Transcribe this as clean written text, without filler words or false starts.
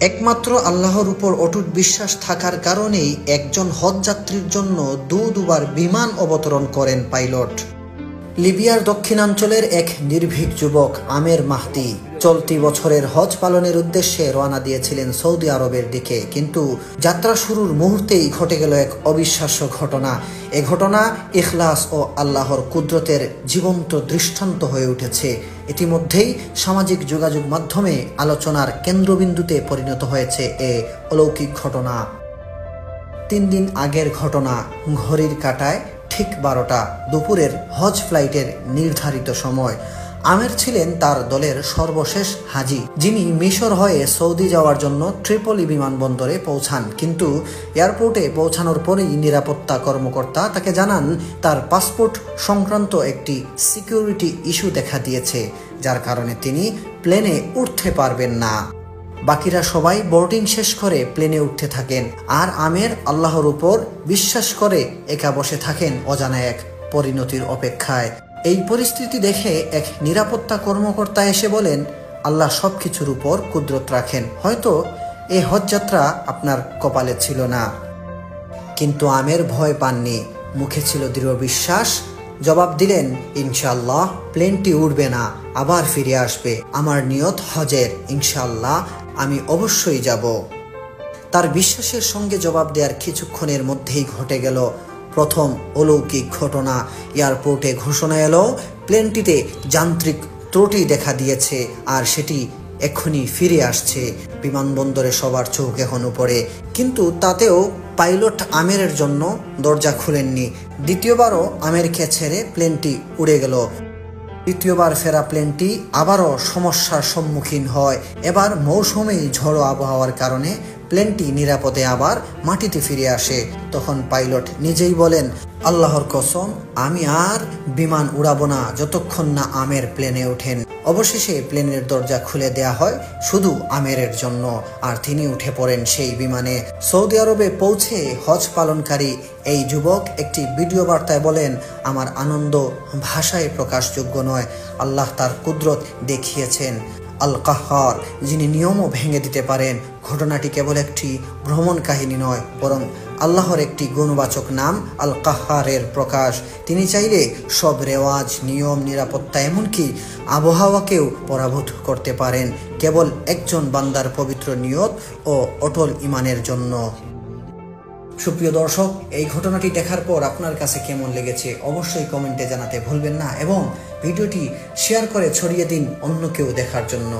একমাত্র আল্লাহর উপর অটুট বিশ্বাস থাকার কারণেই একজন হজযাত্রীর জন্য দুবার বিমান অবতরণ করেন পাইলট। লিবিয়ার দক্ষিণাঞ্চলের এক নির্ভীক যুবক আমের মাহদি চলতি বছরের হজ পালনের উদ্দেশ্যে রওনা দিয়েছিলেন সৌদি আরবের দিকে, কিন্তু যাত্রা শুরুর মুহূর্তেই ঘটে গেল এক অবিশ্বাস্য ঘটনা। এ ঘটনা ইখলাস ও আল্লাহর কুদরতের জীবন্ত দৃষ্টান্ত হয়ে উঠেছে। ইতিমধ্যেই সামাজিক যোগাযোগ মাধ্যমে আলোচনার কেন্দ্রবিন্দুতে পরিণত হয়েছে এ অলৌকিক ঘটনা। 3 দিন আগের ঘটনা। ঘড়ির কাঁটায় ঠিক 12টা দুপুরের হজ ফ্লাইটের নির্ধারিত সময়। আমের ছিলেন তার দলের সর্বশেষ হাজি, যিনি মিশর হয়ে সৌদি যাওয়ার জন্য ট্রিপলি বিমানবন্দরে পৌঁছান। কিন্তু এয়ারপোর্টে পৌঁছানোর পরেই নিরাপত্তা কর্মকর্তা তাকে জানান তার পাসপোর্ট সংক্রান্ত একটি সিকিউরিটি ইস্যু দেখা দিয়েছে, যার কারণে তিনি প্লেনে উঠতে পারবেন না। বাকিরা সবাই বোর্ডিং শেষ করে প্লেনে উঠতে থাকেন, আর আমের আল্লাহর উপর বিশ্বাস করে একা বসে থাকেন অজানা এক পরিণতির অপেক্ষায়। এই পরিস্থিতি দেখে এক নিরাপত্তা কর্মকর্তা এসে বলেন, আল্লাহ সবকিছুর উপর কুদরত রাখেন, হয়তো এই হজযাত্রা আপনার কপালে ছিল না। কিন্তু আমের ভয় পাননি, মুখে ছিল দৃঢ় বিশ্বাস। জবাব দিলেন, ইনশাআল্লাহ প্লেনটি উড়বে না, আবার ফিরে আসবে। আমার নিয়ত হজের, ইনশাআল্লাহ আমি অবশ্যই যাব। তার বিশ্বাসের সঙ্গে জবাব দেওয়ার কিছুক্ষণের মধ্যেই ঘটে গেল প্রথম অলৌকিক ঘটনা। এয়ারপোর্টে ঘোষণা এলো প্লেনটিতে যান্ত্রিক ত্রুটি দেখা দিয়েছে, আর সেটি এক্ষুনি ফিরে আসছে। বিমানবন্দরে সবার চোখ এখন উপরে, কিন্তু তাতেও পাইলট আমেরের জন্য দরজা খুলেননি। দ্বিতীয়বারও আমেরকে ছেড়ে প্লেনটি উড়ে গেল। তৃতীয়বার ফেরা প্লেনটি আবারও সমস্যার সম্মুখীন হয়। এবার মৌসুমী ঝড়ো আবহাওয়ার কারণে প্লেনটি নিরাপদে আবার মাটিতে ফিরে আসে। তখন পাইলট নিজেই বলেন, আল্লাহর কসম, আমি আর বিমান উড়াবো না যতক্ষণ না আমের প্লেনে ওঠেন। অবশেষে প্লেনের দরজা খুলে দেয়া হয় শুধু আমেরের জন্য, আর তিনি উঠে পড়েন সেই বিমানে। সৌদি আরবে পৌঁছে হজ পালনকারী এই যুবক একটি ভিডিও বার্তায় বলেন, আমার আনন্দ ভাষায় প্রকাশযোগ্য নয়। আল্লাহ তার কুদরত দেখিয়েছেন। আল কাহ্হার, যিনি নিয়মও ভেঙে দিতে পারেন। ঘটনাটি কেবল একটি ভ্রমণ কাহিনী নয়, বরং আল্লাহর একটি গুণবাচক নাম আল কাহ্হারের প্রকাশ। তিনি চাইলে সব রেওয়াজ, নিয়ম, নিরাপত্তা, এমনকি আবহাওয়াকেও পরাভূত করতে পারেন, কেবল একজন বান্দার পবিত্র নিয়ত ও অটল ঈমানের জন্য। সুপ্রিয় দর্শক, এই ঘটনাটি দেখার পর আপনার কাছে কেমন লেগেছে অবশ্যই কমেন্টে জানাতে ভুলবেন না, এবং ভিডিওটি শেয়ার করে ছড়িয়ে দিন অন্য কেউ দেখার জন্য।